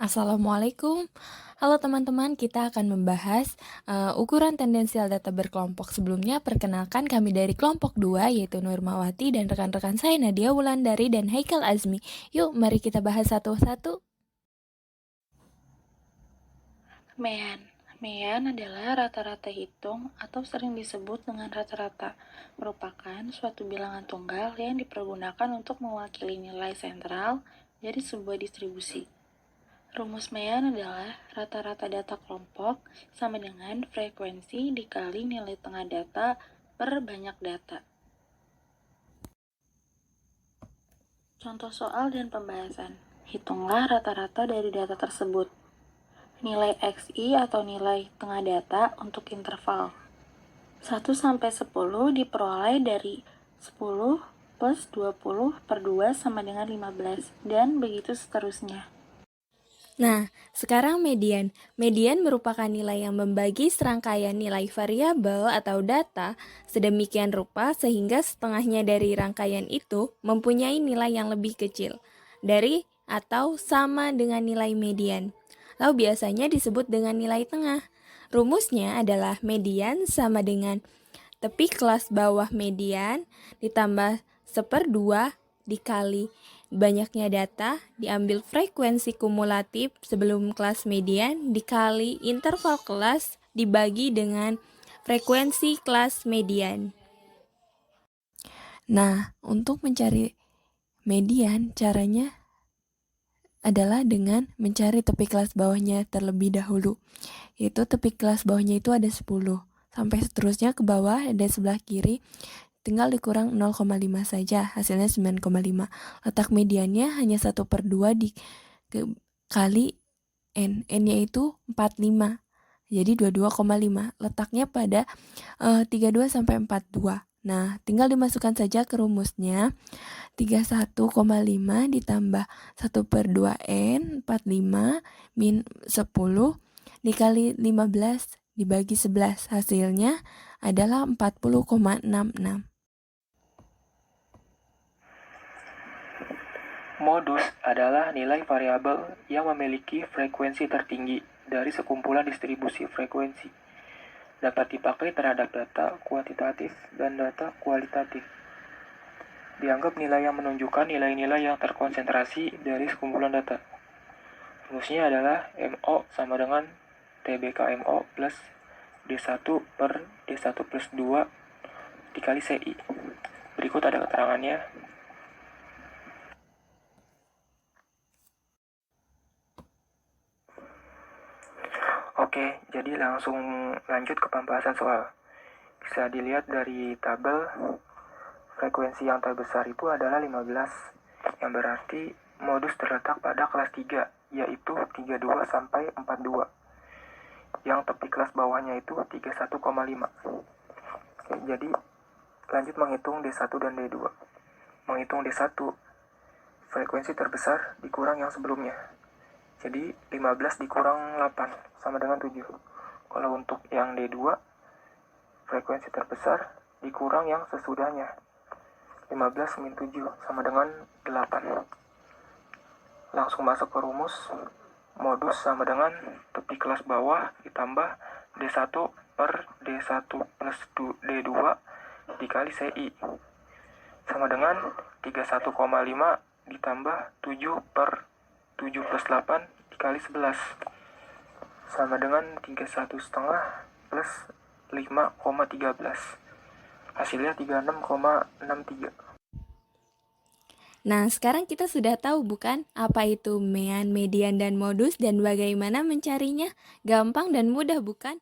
Assalamualaikum. Halo teman-teman, kita akan membahas ukuran tendensial data berkelompok. Sebelumnya, perkenalkan kami dari kelompok 2, yaitu Nurmawati dan rekan-rekan saya Nadia Wulandari dan Haikal Azmi. Yuk, mari kita bahas satu-satu. Mean. Mean adalah rata-rata hitung atau sering disebut dengan rata-rata, merupakan suatu bilangan tunggal yang dipergunakan untuk mewakili nilai sentral dari sebuah distribusi. Rumus Mean adalah rata-rata data kelompok sama dengan frekuensi dikali nilai tengah data per banyak data. Contoh soal dan pembahasan. Hitunglah rata-rata dari data tersebut. Nilai XI atau nilai tengah data untuk interval 1 sampai 10 diperoleh dari 10 plus 20 per 2 sama dengan 15, dan begitu seterusnya. Nah, sekarang median. Median merupakan nilai yang membagi serangkaian nilai variabel atau data sedemikian rupa sehingga setengahnya dari rangkaian itu mempunyai nilai yang lebih kecil dari atau sama dengan nilai median. Lalu biasanya disebut dengan nilai tengah. Rumusnya adalah median sama dengan tepi kelas bawah median ditambah 1/2 dikali banyaknya data diambil frekuensi kumulatif sebelum kelas median dikali interval kelas dibagi dengan frekuensi kelas median. Nah, untuk mencari median caranya adalah dengan mencari tepi kelas bawahnya terlebih dahulu. Yaitu tepi kelas bawahnya itu ada 10. Sampai seterusnya ke bawah ada sebelah kiri tinggal dikurang 0,5 saja, hasilnya 9,5. Letak mediannya hanya 1/2 kali N. N-nya itu 45. Jadi 22,5. Letaknya pada 32 sampai 42. Nah, tinggal dimasukkan saja ke rumusnya. 31,5 ditambah 1/2 N, 45 min 10 dikali 15 dibagi 11. Hasilnya adalah 40,66. Modus adalah nilai variabel yang memiliki frekuensi tertinggi dari sekumpulan distribusi frekuensi. Dapat dipakai terhadap data kuantitatif dan data kualitatif. Dianggap nilai yang menunjukkan nilai-nilai yang terkonsentrasi dari sekumpulan data. Rumusnya adalah MO sama dengan TBKMO plus D1 per D1 plus 2 dikali CI. Berikut ada keterangannya. Oke, jadi langsung lanjut ke pembahasan soal. Bisa dilihat dari tabel, frekuensi yang terbesar itu adalah 15, yang berarti modus terletak pada kelas 3, yaitu 32 sampai 42. Yang tepi kelas bawahnya itu 31,5. Oke, jadi lanjut menghitung D1 dan D2. Menghitung D1, frekuensi terbesar dikurang yang sebelumnya. Jadi 15 dikurang 8 sama dengan 7. Kalau untuk yang D2, frekuensi terbesar dikurang yang sesudahnya. 15 min 7 sama dengan 8. Langsung masuk ke rumus. Modus sama dengan tepi kelas bawah ditambah D1 per D1 plus D2 dikali CI. Sama dengan 31,5 ditambah 7 per 7 plus 8 dikali 11 sama dengan 31,5 plus 5,13. Hasilnya 36,63. Nah, sekarang kita sudah tahu bukan apa itu mean, median, dan modus dan bagaimana mencarinya? Gampang dan mudah bukan?